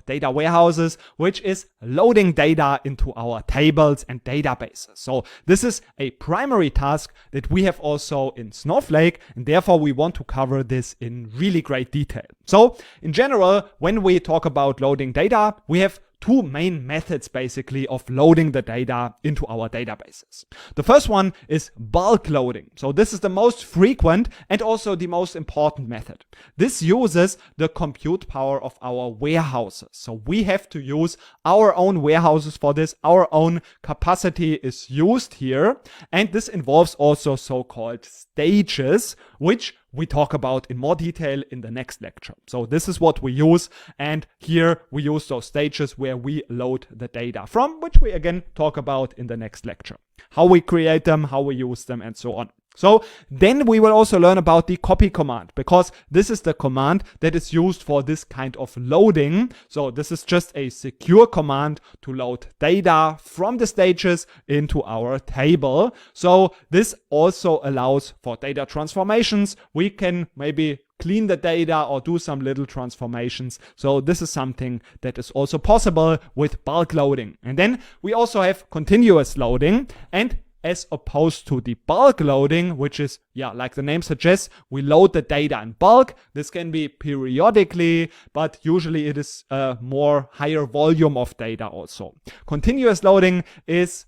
data warehouses, which is loading data into our tables and databases. So this is a primary task that we have also in Snowflake, and therefore we want to cover this in really great detail. So in general, when we talk about loading data, we have two main methods basically of loading the data into our databases. The first one is bulk loading. So this is the most frequent and also the most important method. This uses the compute power of our warehouses. So we have to use our own warehouses for this. Our own capacity is used here. And this involves also so-called stages, which we talk about in more detail in the next lecture. So this is what we use, and here we use those stages where we load the data from, which we again talk about in the next lecture. How we create them, how we use them, and so on. So then we will also learn about the copy command, because this is the command that is used for this kind of loading. So this is just a secure command to load data from the stages into our table. So this also allows for data transformations. We can maybe clean the data or do some little transformations. So this is something that is also possible with bulk loading. And then we also have continuous loading, and as opposed to the bulk loading, which is, like the name suggests, we load the data in bulk. This can be periodically, but usually it is a more higher volume of data also. Continuous loading is,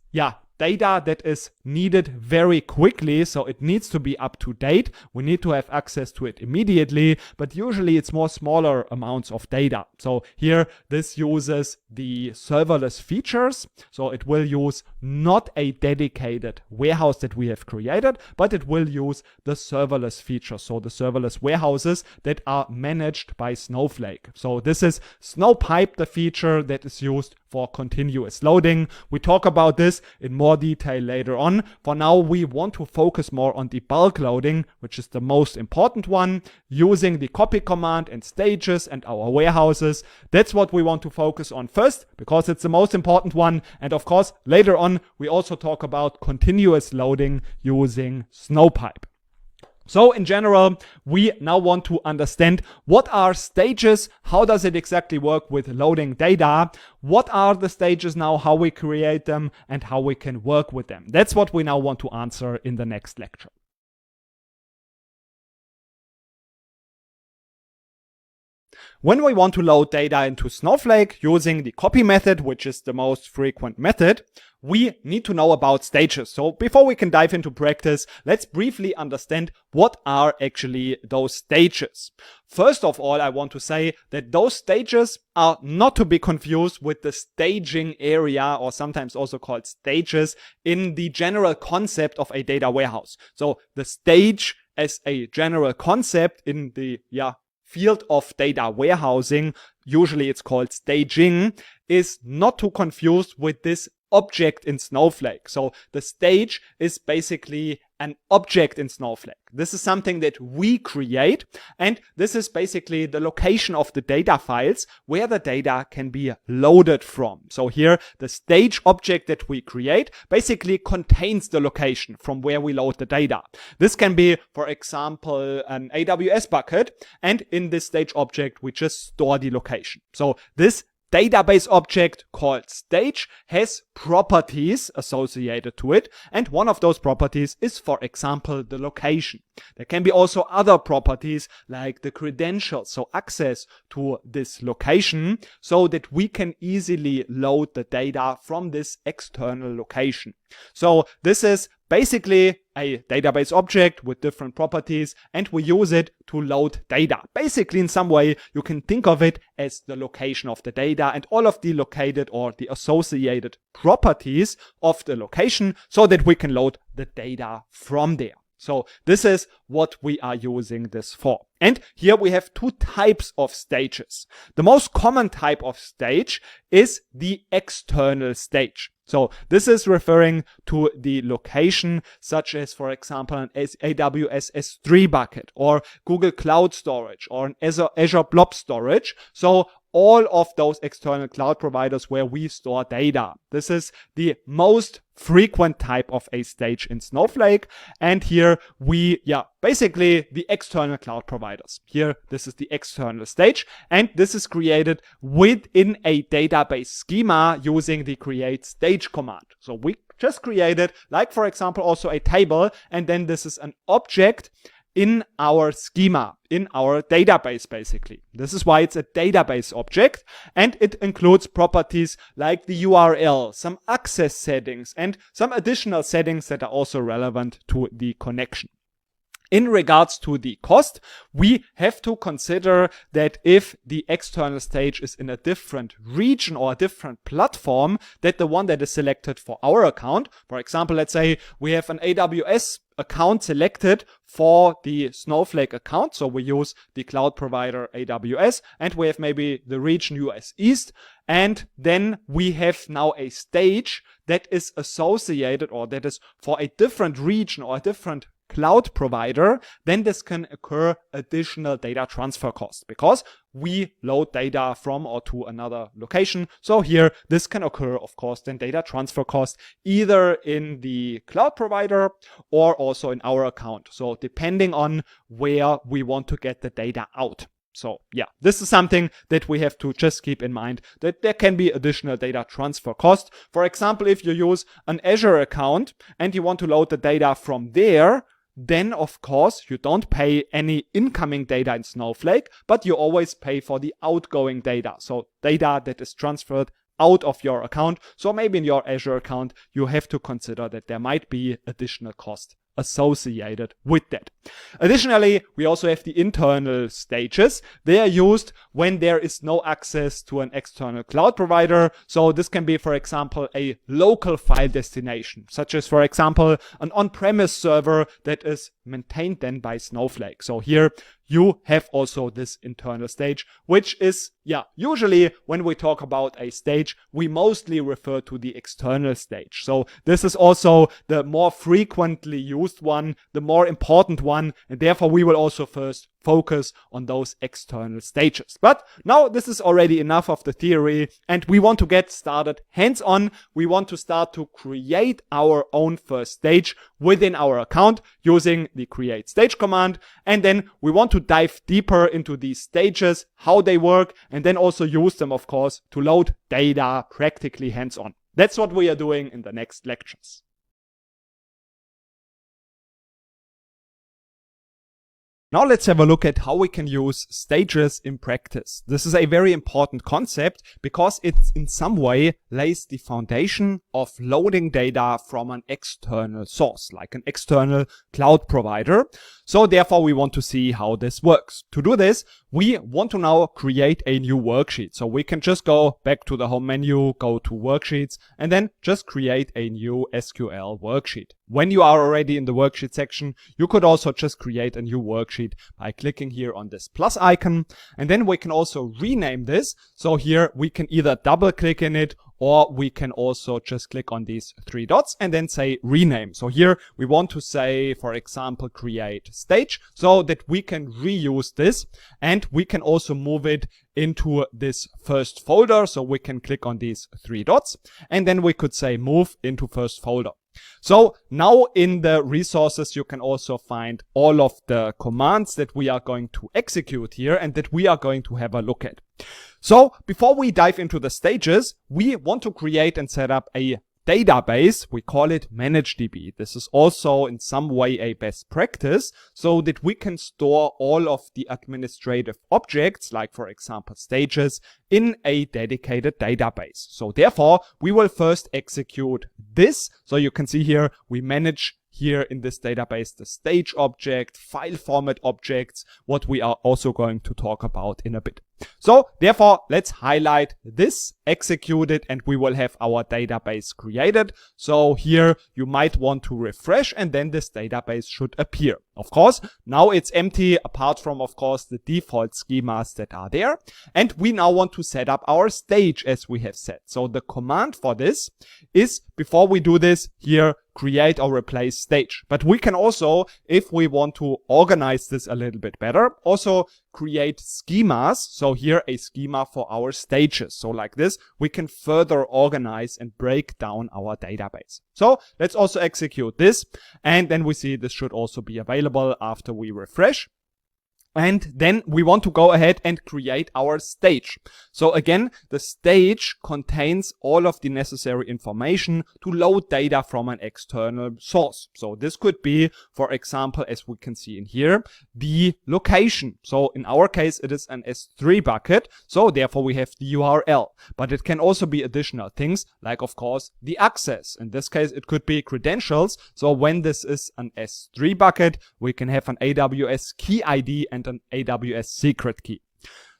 data that is needed very quickly, so it needs to be up to date. We need to have access to it immediately, but usually it's more smaller amounts of data. So here this uses the serverless features. So it will use not a dedicated warehouse that we have created, but it will use the serverless features. So the serverless warehouses that are managed by Snowflake. So this is Snowpipe, the feature that is used for continuous loading. We talk about this in more detail later on. For now, we want to focus more on the bulk loading, which is the most important one, using the copy command and stages and our warehouses. That's what we want to focus on first, because it's the most important one. And of course, later on, we also talk about continuous loading using Snowpipe. So in general, we now want to understand what are stages, how does it exactly work with loading data, what are the stages now, how we create them, and how we can work with them. That's what we now want to answer in the next lecture. When we want to load data into Snowflake using the copy method, which is the most frequent method, we need to know about stages. So before we can dive into practice, let's briefly understand what are actually those stages. First of all, I want to say that those stages are not to be confused with the staging area, or sometimes also called stages, in the general concept of a data warehouse. So the stage as a general concept in the field of data warehousing, usually it's called staging, is not to confuse with this object in Snowflake. So the stage is basically an object in Snowflake. This is something that we create, and this is basically the location of the data files where the data can be loaded from. So here, the stage object that we create basically contains the location from where we load the data. This can be, for example, an AWS bucket, and in this stage object, we just store the location. So this database object called stage has properties associated to it, and one of those properties is, for example, the location. There can be also other properties like the credentials, so access to this location, so that we can easily load the data from this external location. So this is basically a database object with different properties, and we use it to load data. Basically, in some way, you can think of it as the location of the data and all of the located or the associated properties of the location, so that we can load the data from there. So this is what we are using this for. And here we have two types of stages. The most common type of stage is the external stage. So this is referring to the location, such as, for example, an AWS S3 bucket or Google Cloud Storage or an Azure Blob Storage. So all of those external cloud providers where we store data. This is the most frequent type of a stage in Snowflake. And here we, basically the external cloud providers. Here, this is the external stage, and this is created within a database schema using the create stage command. So we just created, like for example, also a table, and then this is an object in our schema, in our database, basically. This is why it's a database object, and it includes properties like the URL, some access settings, and some additional settings that are also relevant to the connection. In regards to the cost, we have to consider that if the external stage is in a different region or a different platform, that the one that is selected for our account, for example, let's say we have an AWS account selected for the Snowflake account. So we use the cloud provider AWS, and we have maybe the region US East. And then we have now a stage that is associated, or that is for a different region or a different cloud provider. Then this can occur additional data transfer costs because we load data from or to another location. So here this can occur, of course, then data transfer costs either in the cloud provider or also in our account. So depending on where we want to get the data out. So this is something that we have to just keep in mind, that there can be additional data transfer cost. For example, if you use an Azure account and you want to load the data from there, then of course you don't pay any incoming data in Snowflake, but you always pay for the outgoing data. So data that is transferred out of your account. So maybe in your Azure account, you have to consider that there might be additional cost associated with that. Additionally, we also have the internal stages. They are used when there is no access to an external cloud provider. So this can be, for example, a local file destination, such as, for example, an on-premise server that is maintained then by Snowflake. So here you have also this internal stage, which is, usually when we talk about a stage, we mostly refer to the external stage. So this is also the more frequently used one, the more important one, and therefore we will also first focus on those external stages. But now this is already enough of the theory, and we want to get started hands-on. We want to start to create our own first stage within our account using the create stage command, and then we want to dive deeper into these stages, how they work, and then also use them, of course, to load data practically hands-on. That's what we are doing in the next lectures. Now let's have a look at how we can use stages in practice. This is a very important concept because it in some way lays the foundation of loading data from an external source, like an external cloud provider. So therefore we want to see how this works. To do this, we want to now create a new worksheet. So we can just go back to the home menu, go to worksheets, and then just create a new SQL worksheet. When you are already in the worksheet section, you could also just create a new worksheet by clicking here on this plus icon. And then we can also rename this. So here we can either double click in it, or we can also just click on these three dots and then say rename. So here we want to say, for example, create stage, so that we can reuse this, and we can also move it into this first folder. So we can click on these three dots, and then we could say move into first folder. So now in the resources, you can also find all of the commands that we are going to execute here and that we are going to have a look at. So before we dive into the stages, we want to create and set up a database. We call it ManageDB. This is also in some way a best practice so that we can store all of the administrative objects, like for example stages, in a dedicated database. So therefore, we will first execute this. So you can see here, we manage here in this database the stage object, file format objects, what we are also going to talk about in a bit. So therefore, let's highlight this, execute it, and we will have our database created. So here you might want to refresh, and then this database should appear. Of course, now it's empty apart from, of course, the default schemas that are there. And we now want to set up our stage as we have said. So the command for this is, before we do this, here create or replace stage. But we can also, if we want to organize this a little bit better, also create schemas. So here a schema for our stages. So like this, we can further organize and break down our database. So let's also execute this. And then we see this should also be available after we refresh. And then we want to go ahead and create our stage. So again, the stage contains all of the necessary information to load data from an external source. So this could be, for example, as we can see in here, the location. So in our case, it is an S3 bucket. So therefore we have the URL, but it can also be additional things like, of course, the access. In this case, it could be credentials. So when this is an S3 bucket, we can have an AWS key ID and an AWS secret key.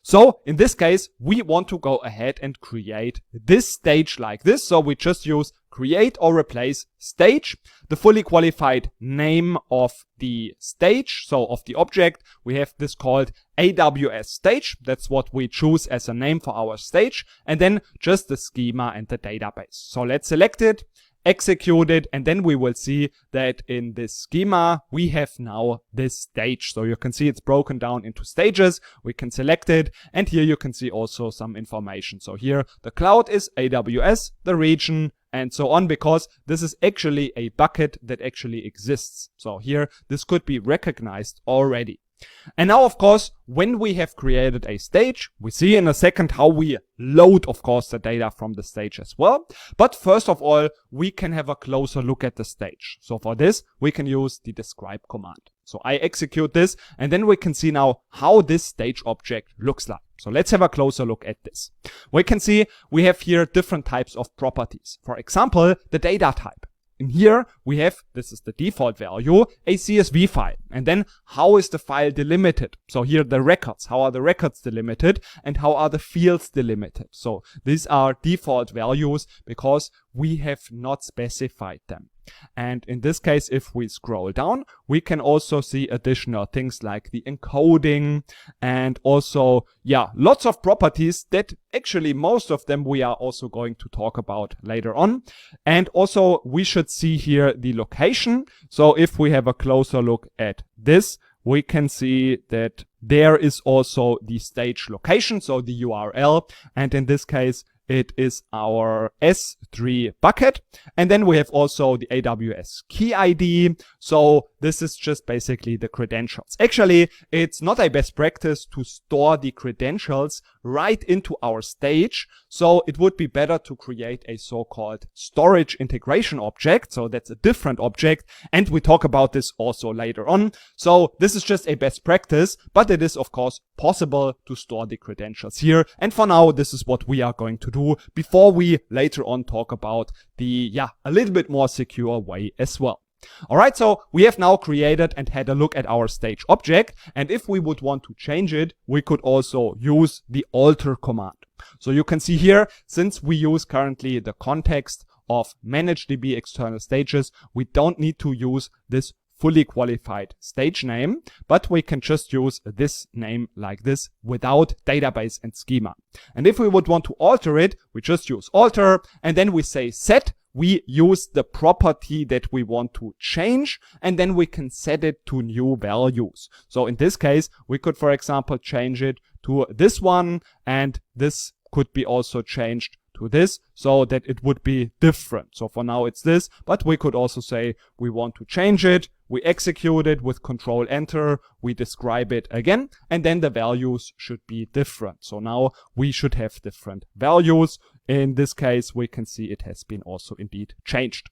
So in this case, we want to go ahead and create this stage like this. So we just use create or replace stage, the fully qualified name of the stage, so of the object. We have this called AWS stage. That's what we choose as a name for our stage. And then just the schema and the database. So let's select it, execute it, and then we will see that in this schema we have now this stage. So you can see it's broken down into stages. We can select it, and here you can see also some information. So here the cloud is AWS, the region, and so on, because this is actually a bucket that actually exists. So here this could be recognized already. And now, of course, when we have created a stage, we see in a second how we load, of course, the data from the stage as well. But first of all, we can have a closer look at the stage. So for this, we can use the describe command. So I execute this, and then we can see now how this stage object looks like. So let's have a closer look at this. We can see we have here different types of properties. For example, the data type. In here, we have, this is the default value, a CSV file. And then how is the file delimited? So here the records, how are the records delimited and how are the fields delimited? So these are default values because we have not specified them. And in this case, if we scroll down, we can also see additional things like the encoding and also, lots of properties that actually most of them we are also going to talk about later on. And also we should see here the location. So if we have a closer look at this, we can see that there is also the stage location, so the URL. And in this case, it is our S3 bucket. And then we have also the AWS key ID. So this is just basically the credentials. Actually, it's not a best practice to store the credentials right into our stage. So it would be better to create a so-called storage integration object. So that's a different object. And we talk about this also later on. So this is just a best practice, but it is of course possible to store the credentials here. And for now, this is what we are going to do before we later on talk about the, a little bit more secure way as well. All right, so we have now created and had a look at our stage object. And if we would want to change it, we could also use the alter command. So you can see here, since we use currently the context of ManageDB external stages, we don't need to use this fully qualified stage name, but we can just use this name like this without database and schema. And if we would want to alter it, we just use alter, and then we say set. We use the property that we want to change, and then we can set it to new values. So in this case, we could, for example, change it to this one, and this could be also changed to this so that it would be different. So for now it's this, but we could also say we want to change it. We execute it with Control Enter. We describe it again, and then the values should be different. So now we should have different values. In this case, we can see it has been also indeed changed.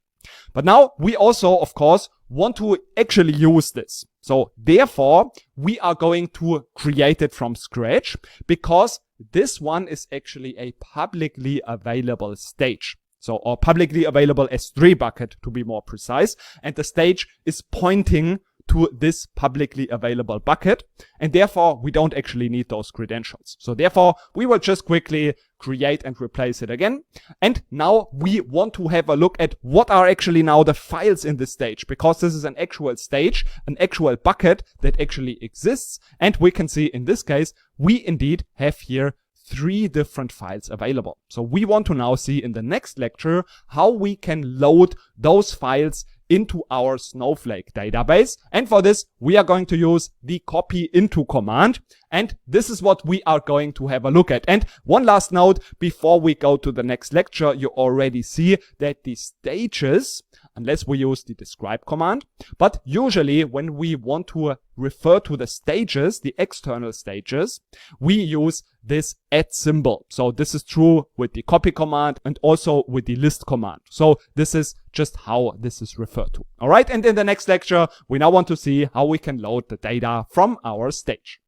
But now we also, of course, want to actually use this. So therefore, we are going to create it from scratch because this one is actually a publicly available stage. So, or publicly available S3 bucket to be more precise. And the stage is pointing to this publicly available bucket. And therefore, we don't actually need those credentials. So therefore, we will just quickly create and replace it again. And now we want to have a look at what are actually now the files in this stage, because this is an actual stage, an actual bucket that actually exists. And we can see in this case, we indeed have here 3 different files available. So we want to now see in the next lecture how we can load those files into our Snowflake database. And for this, we are going to use the copy into command. And this is what we are going to have a look at. And one last note before we go to the next lecture, you already see that the stages, unless we use the describe command, but usually when we want to refer to the stages, the external stages, we use this @ symbol. So this is true with the copy command and also with the list command. So this is just how this is referred to. All right. And in the next lecture, we now want to see how we can load the data from our stage.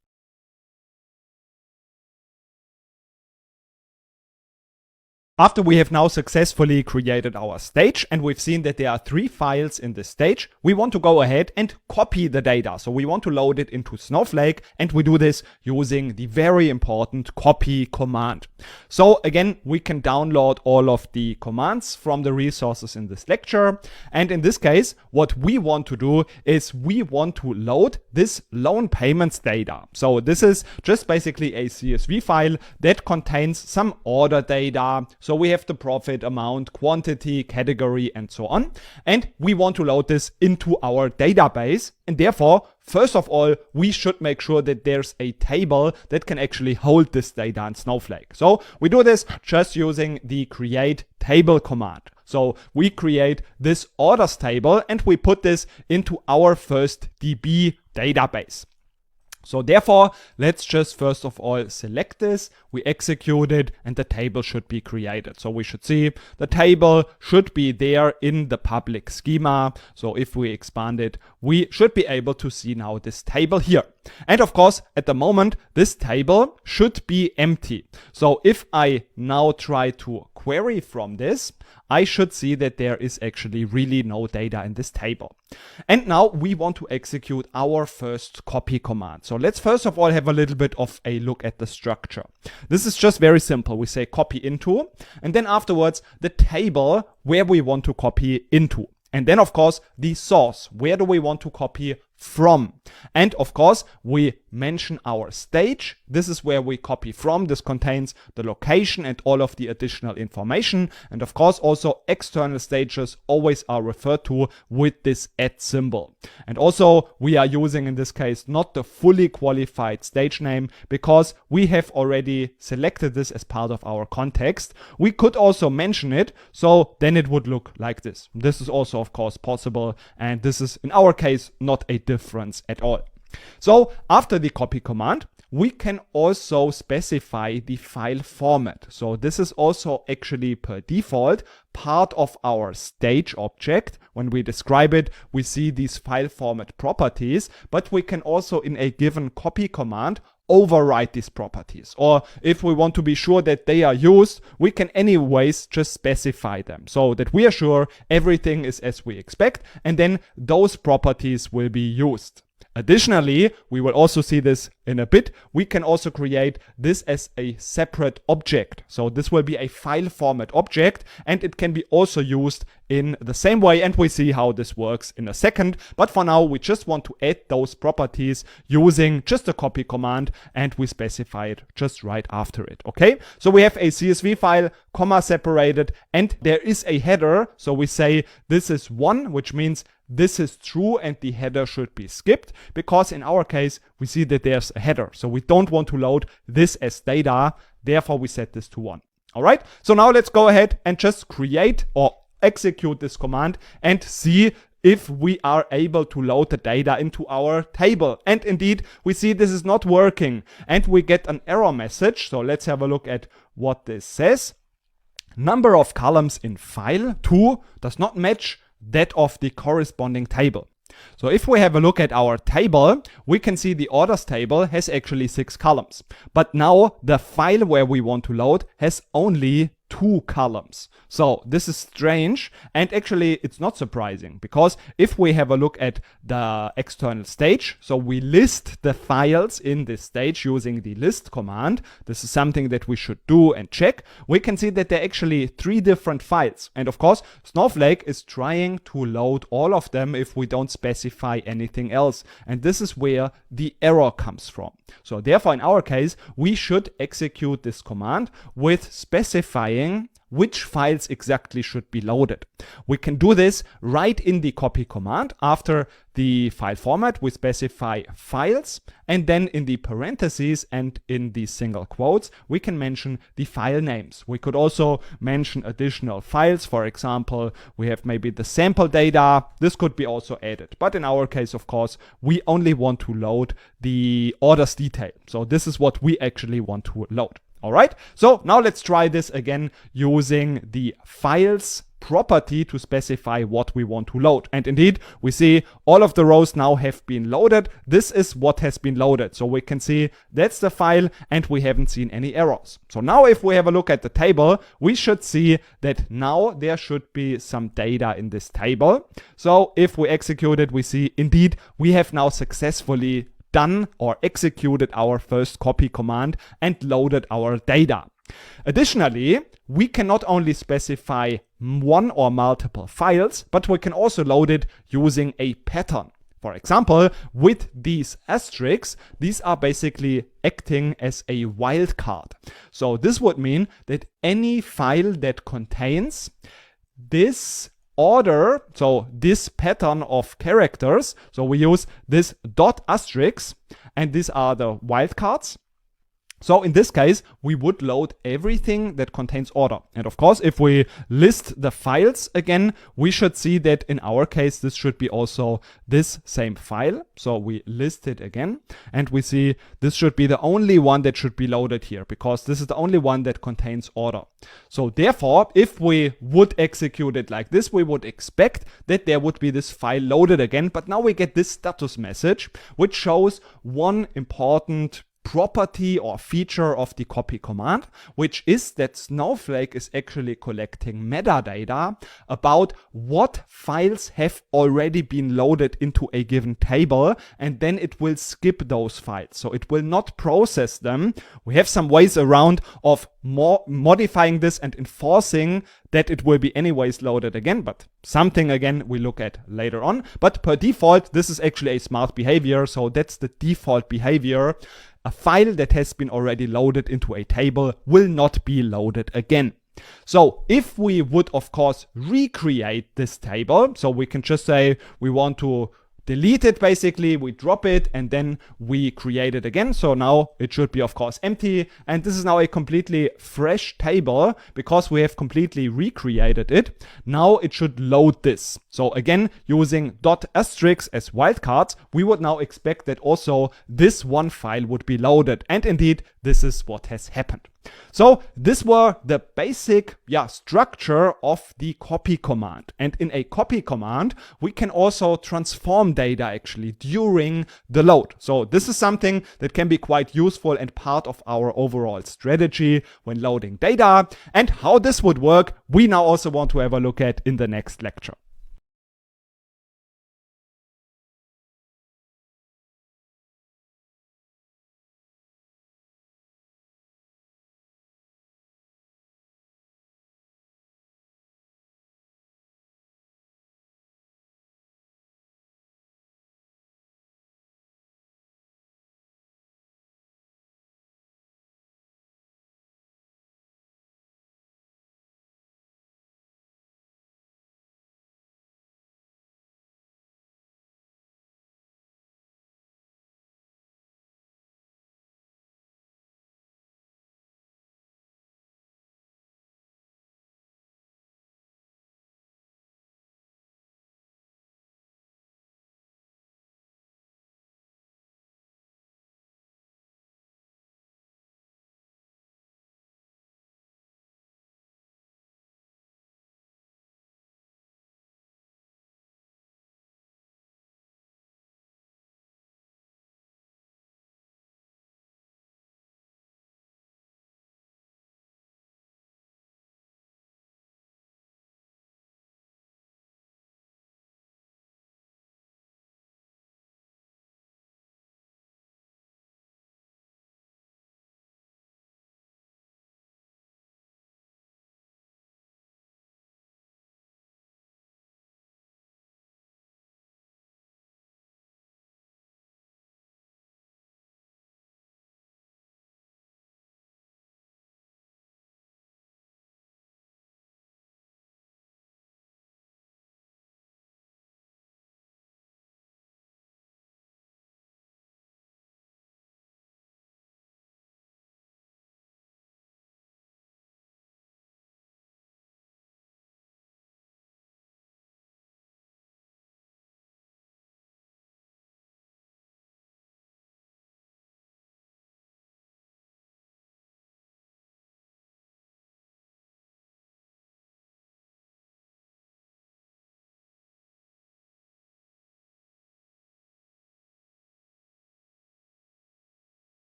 After we have now successfully created our stage and we've seen that there are 3 files in this stage, we want to go ahead and copy the data. So we want to load it into Snowflake, and we do this using the very important copy command. So again, we can download all of the commands from the resources in this lecture. And in this case, what we want to do is we want to load this loan payments data. So this is just basically a CSV file that contains some order data. So we have the profit amount, quantity, category, and so on. And we want to load this into our database. And therefore, first of all, we should make sure that there's a table that can actually hold this data in Snowflake. So we do this just using the create table command. So we create this orders table and we put this into our first DB database. So therefore, let's just first of all select this, we execute it, and the table should be created. So we should see the table should be there in the public schema. So if we expand it, we should be able to see now this table here. And of course, at the moment, this table should be empty. So if I now try to query from this, I should see that there is actually really no data in this table. And now we want to execute our first copy command. So let's first of all have a little bit of a look at the structure. This is just very simple. We say copy into, and then afterwards the table where we want to copy into. And then of course the source, where do we want to copy from? And of course we mention our stage. This is where we copy from. This contains the location and all of the additional information. And of course also external stages always are referred to with this @ symbol. And also we are using in this case not the fully qualified stage name because we have already selected this as part of our context. We could also mention it, so then it would look like this. This is also of course possible, and this is in our case not a difference at all. So after the copy command, we can also specify the file format. So this is also actually per default part of our stage object. When we describe it, we see these file format properties, but we can also in a given copy command override these properties. Or if we want to be sure that they are used, we can anyways just specify them so that we are sure everything is as we expect, and then those properties will be used. Additionally, we will also see this in a bit, we can also create this as a separate object. So this will be a file format object, and it can be also used in the same way, and we see how this works in a second. But for now, we just want to add those properties using just a copy command, and we specify it just right after it. Okay, so we have a CSV file, comma separated, and there is a header. So we say this is 1, which means this is true, and the header should be skipped, because in our case we see that there's a header, so we don't want to load this as data, therefore we set this to 1. All right, so now let's go ahead and just create or execute this command and see if we are able to load the data into our table. And indeed, we see this is not working, and we get an error message. So let's have a look at what this says. Number of columns in file 2 does not match that of the corresponding table. So if we have a look at our table, we can see the orders table has actually 6 columns. But now the file where we want to load has only 2 columns. So this is strange, and actually it's not surprising, because if we have a look at the external stage, so we list the files in this stage using the list command, this is something that we should do and check, we can see that there are actually 3 different files. And of course, Snowflake is trying to load all of them if we don't specify anything else. And this is where the error comes from. So therefore, in our case, we should execute this command with specifying which files exactly should be loaded. We can do this right in the copy command. After the file format, we specify files, and then in the parentheses and in the single quotes, we can mention the file names. We could also mention additional files. For example, we have maybe the sample data. This could be also added. But in our case, of course, we only want to load the orders detail. So this is what we actually want to load. All right. So now let's try this again using the files property to specify what we want to load. And indeed, we see all of the rows now have been loaded. This is what has been loaded. So we can see that's the file and we haven't seen any errors. So now if we have a look at the table, we should see that now there should be some data in this table. So if we execute it, we see indeed we have now successfully done or executed our first copy command and loaded our data. Additionally, we can not only specify one or multiple files, but we can also load it using a pattern. For example, with these asterisks, these are basically acting as a wildcard. So this would mean that any file that contains this order, so this pattern of characters, so we use this dot asterisk, and these are the wildcards. So in this case, we would load everything that contains order. And of course, if we list the files again, we should see that in our case, this should be also this same file. So we list it again, and we see this should be the only one that should be loaded here, because this is the only one that contains order. So therefore, if we would execute it like this, we would expect that there would be this file loaded again. But now we get this status message, which shows one important property or feature of the copy command, which is that Snowflake is actually collecting metadata about what files have already been loaded into a given table, and then it will skip those files. So it will not process them. We have some ways around of modifying this and enforcing that it will be anyways loaded again, but something again we look at later on. But per default, this is actually a smart behavior. So that's the default behavior. A file that has been already loaded into a table will not be loaded again. So if we would, of course, recreate this table, so we can just say we want to delete it, basically, we drop it, and then we create it again. So now it should be, of course, empty. And this is now a completely fresh table because we have completely recreated it. Now it should load this. So again, using dot asterisk as wildcards, we would now expect that also this one file would be loaded. And indeed, this is what has happened. So this were the basic structure of the copy command. And in a copy command, we can also transform data actually during the load. So this is something that can be quite useful and part of our overall strategy when loading data. And how this would work, we now also want to have a look at in the next lecture.